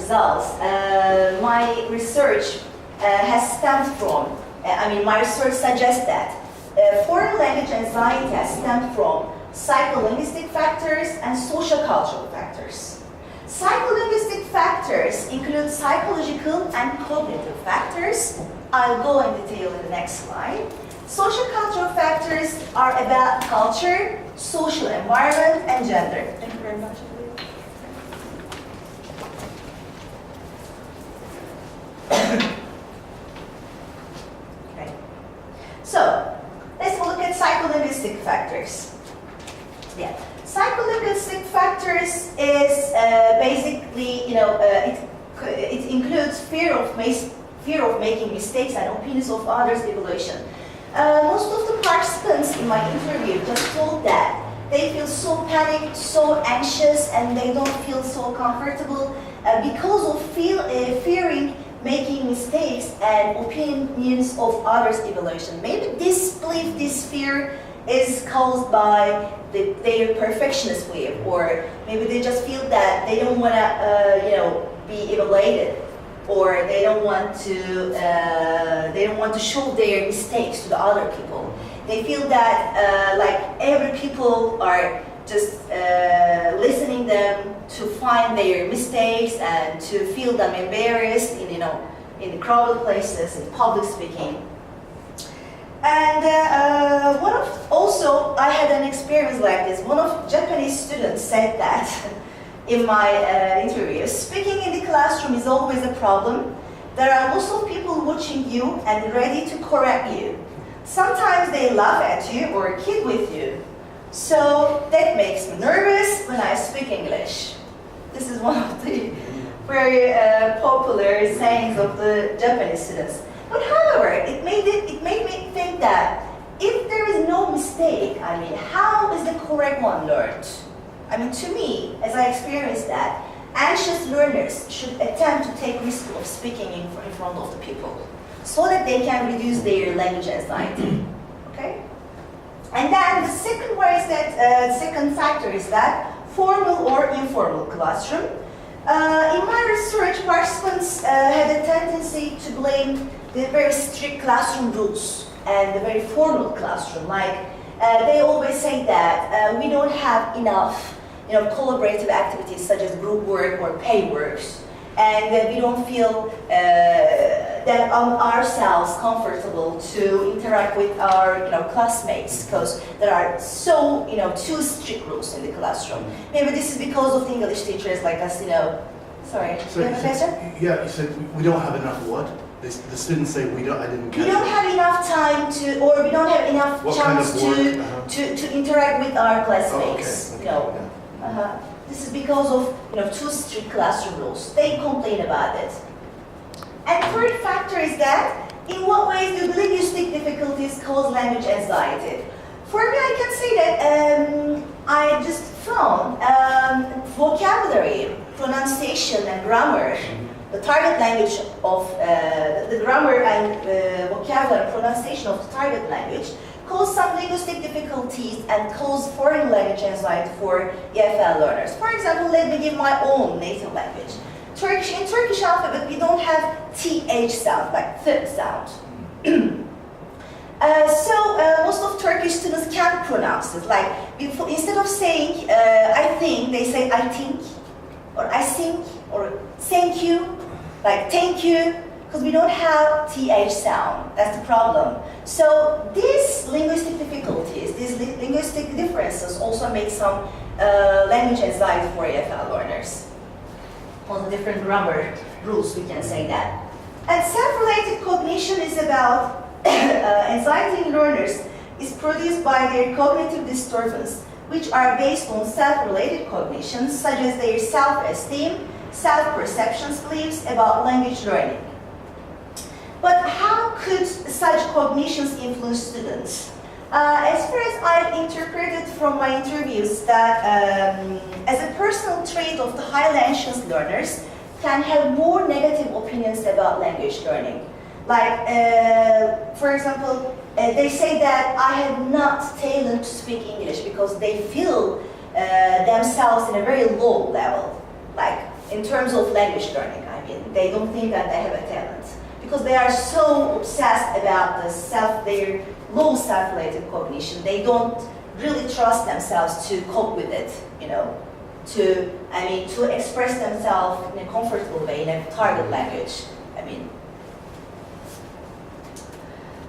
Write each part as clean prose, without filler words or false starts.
results, my research has stemmed from, my research suggests that foreign language anxiety has stemmed from psycholinguistic factors and sociocultural factors. Psycholinguistic factors include psychological and cognitive factors. I'll go in detail in the next slide. Sociocultural factors are about culture, social environment, and gender. Thank you very much. Okay. So, let's look at psycholinguistic factors. Yeah. Psycholinguistic factors is basically, it includes fear of making mistakes and opinions of others' evaluation. Most of the participants in my interview just told that they feel so panicked, so anxious, and they don't feel so comfortable because of fearing making mistakes and opinions of others' evaluation. Maybe this belief, this fear is caused by their perfectionist belief, or maybe they just feel that they don't want to, be evaluated, or they don't want to show their mistakes to the other people. They feel that like every people are just listening them to find their mistakes and to feel them embarrassed in crowded places, in public speaking. And also I had an experience like this. One of Japanese students said that in my interview, speaking in the classroom is always a problem. There are lots of people watching you and ready to correct you. Sometimes they laugh at you or kid with you. So that makes me nervous when I speak English. This is one of the very popular sayings of the Japanese students. But however, it made me think that if there is no mistake, how is the correct one learned? To me, as I experienced that, anxious learners should attempt to take risk of speaking in front of the people so that they can reduce their language anxiety. Okay? And then the second way is that second factor is that formal or informal classroom. In my research, participants had a tendency to blame the very strict classroom rules and the very formal classroom. Like they always say that we don't have enough, collaborative activities such as group work or paid works, and we don't feel that ourselves comfortable to interact with our classmates because there are so too strict rules in the classroom. Maybe this is because of the English teachers like us. Sorry. So you have a question? Yeah, you said we don't have enough what? The students say we don't. I didn't catch it. We don't have enough time to, or we don't have enough chance to interact with our classmates. Oh, okay. This is because of too strict classroom rules. They complain about it. And third factor is that in what ways do linguistic difficulties cause language anxiety? For me, I can say that I just found vocabulary, pronunciation, and grammar. The target language of the grammar and vocabulary pronunciation of the target language cause some linguistic difficulties and cause foreign language anxiety for EFL learners. For example, let me give my own native language. In Turkish alphabet, we don't have TH sound, like th sound. Most of Turkish students can't pronounce it. Like, instead of saying I think, they say I think, or I think, or thank you, like thank you, because we don't have TH sound. That's the problem. So these linguistic difficulties, these linguistic differences also make some language anxiety for EFL learners. On the different grammar rules, we can say that. And self-related cognition is about anxiety in learners is produced by their cognitive disturbance, which are based on self-related cognitions, such as their self-esteem, self-perceptions, beliefs about language learning. But how could such cognitions influence students? As far as I've interpreted from my interviews, that as a personal trait of the highly anxious learners can have more negative opinions about language learning. Like, for example, they say that I have not talent to speak English because they feel themselves in a very low level. Like, in terms of language learning. I mean, they don't think that they have a talent because they are so obsessed about their low self-related cognition. They don't really trust themselves to cope with it, you know, to express themselves in a comfortable way in a target language. I mean.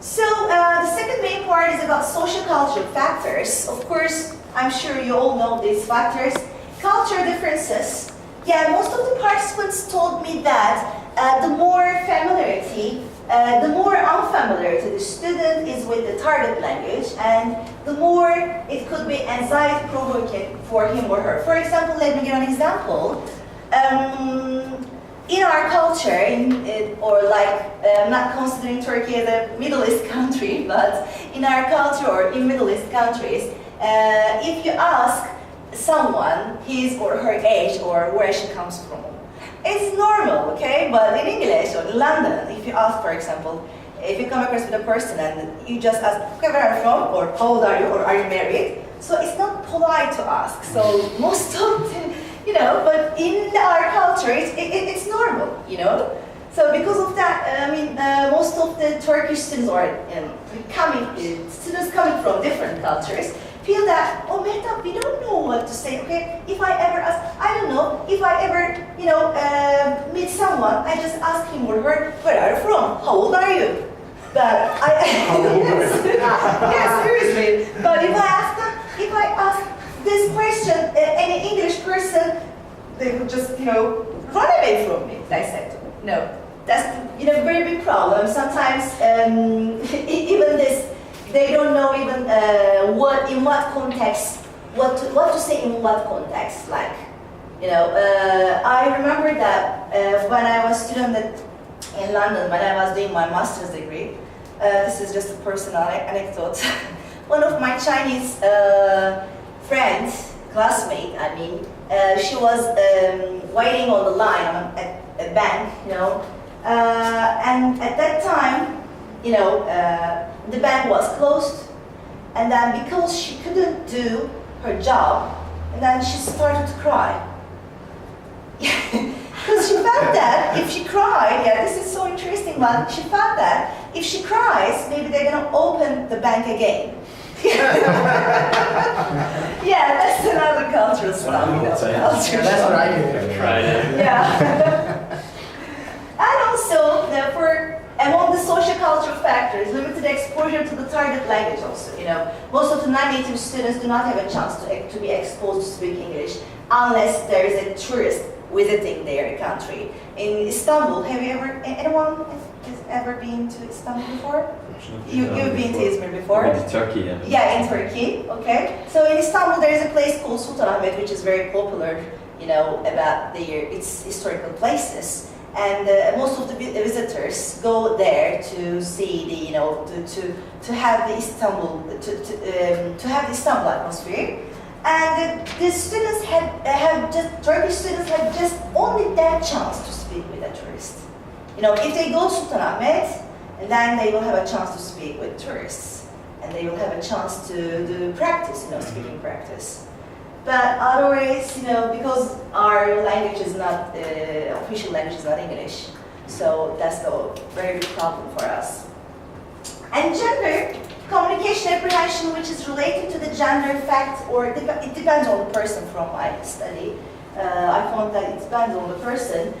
So the second main part is about sociocultural factors. Of course, I'm sure you all know these factors. Culture differences. Yeah, most of the participants told me that the more familiarity, the more unfamiliarity the student is with the target language, and the more it could be anxiety-provoking for him or her. For example, let me give an example. In our culture, I'm not considering Turkey as a Middle East country, but in our culture or in Middle East countries, if you ask someone his or her age or where she comes from, it's normal, okay? But in English or in London, if you ask, for example, if you come across with a person and you just ask, okay, where are you from, or how old are you, or are you married? So it's not polite to ask. So most of the, you know, but in our culture, it's normal, you know? So because of that, most of the Turkish students or students coming from different cultures feel that, oh, Mehtap, we don't know what to say, okay? If I ever ask, I don't know, if I ever, meet someone, I just ask him or her, where are you from? How old are you? But yes, seriously. But if I ask this question, any English person, they would just, run away from me. I said, no, that's, very big problem. Sometimes even this, they don't know even in what context, what to say in what context. Like, I remember that when I was a student in London, when I was doing my master's degree, this is just a personal anecdote. One of my Chinese friends, classmate, she was waiting on the line at a bank, and at that time, the bank was closed, and then because she couldn't do her job, and then she started to cry. Because she felt that if she cried, this is so interesting, but she felt that if she cries, maybe they're gonna open the bank again. Yeah, that's another cultural stuff, culture. That's what I do. Tried it. Yeah. And also, among the sociocultural factors, limited exposure to the target language also. Most of the non-native students do not have a chance to be exposed to speak English unless there is a tourist visiting their country. In Istanbul, anyone has ever been to Istanbul before? You've been to Izmir before? I've been to Turkey, yeah. Yeah, in Turkey, okay. So in Istanbul, there is a place called Sultanahmet, which is very popular, about its historical places. And most of the visitors go there to see to have the Istanbul atmosphere. And the students Turkish students have just only that chance to speak with a tourist. If they go to Sultanahmet, and then they will have a chance to speak with tourists, and they will have a chance to do practice, speaking practice. But otherwise, because our language is not, official language is not English, so that's the very big problem for us. And gender, communication apprehension, which is related to the gender fact, or it depends on the person from my study. I found that it depends on the person.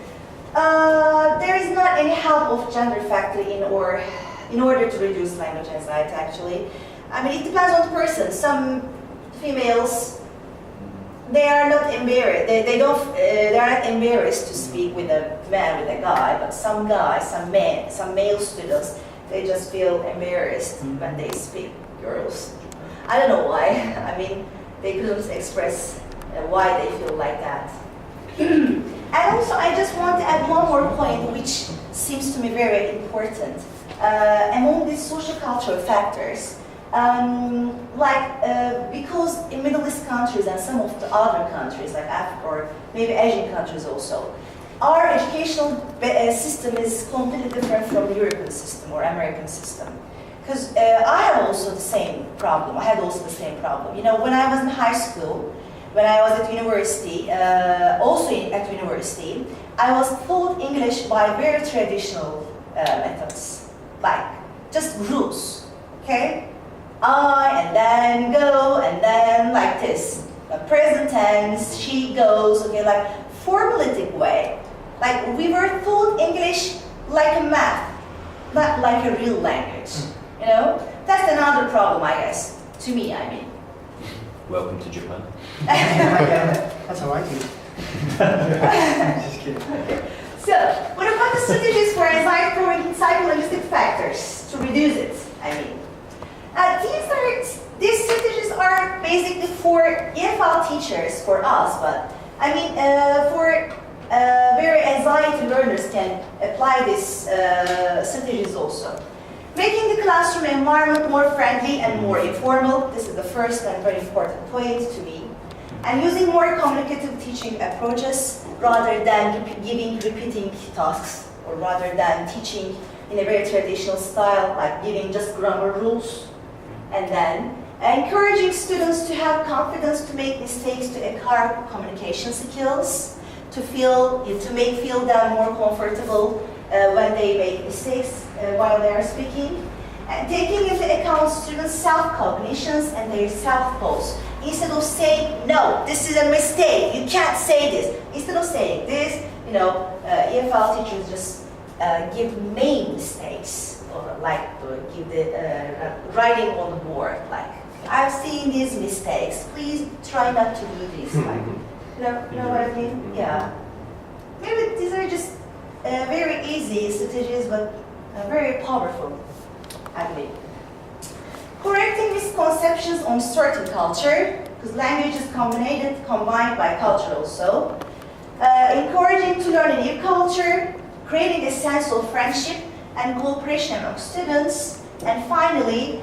There is not any help of gender factor in order to reduce language anxiety, actually. It depends on the person. Some females, they are not embarrassed. They are not embarrassed to speak with a man, with a guy. But some guys, some male students, they just feel embarrassed when they speak girls. I don't know why. They couldn't express why they feel like that. And also, I just want to add one more point, which seems to me very important. Among these sociocultural factors, because in Middle East countries and some of the other countries like Africa or maybe Asian countries also, our educational system is completely different from the European system or American system. Because I had also the same problem. When I was in high school, when I was at university, at university, I was taught English by very traditional methods, like just rules, okay? I, and then go, and then like this. The present tense, she goes, okay, like formulatic way. Like we were taught English like a math, not like a real language, you know? That's another problem, I guess, to me, I mean. Welcome to Japan. That's how I do. Just kidding. So, what about the strategies for anxiety-provoking psycholinguistic factors to reduce it? I mean, these strategies are basically for EFL teachers, for us, but I mean, for very anxiety learners can apply these strategies also. Making the classroom environment more friendly and more informal. This is the first and very important point to me. And using more communicative teaching approaches rather than giving repeating tasks, or rather than teaching in a very traditional style, like giving just grammar rules. And then encouraging students to have confidence to make mistakes, to acquire communication skills, to make feel them more comfortable when they make mistakes while they are speaking, and taking into account students' self-cognitions and their self-thoughts. Instead of saying, no, this is a mistake, you can't say this. Instead of saying this, you know, EFL teachers just give main mistakes, or like give the writing on the board, like, I've seen these mistakes, please try not to do this. Like, you know what I mean? Yeah. Maybe these are just very easy strategies, but very powerful, I believe. Correcting misconceptions on certain culture, because language is combined by culture also. Encouraging to learn a new culture, creating a sense of friendship and cooperation among students, and finally,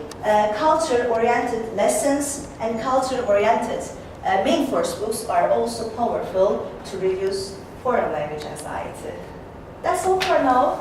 culture-oriented lessons and culture-oriented main course books are also powerful to reduce foreign language anxiety. That's all for now.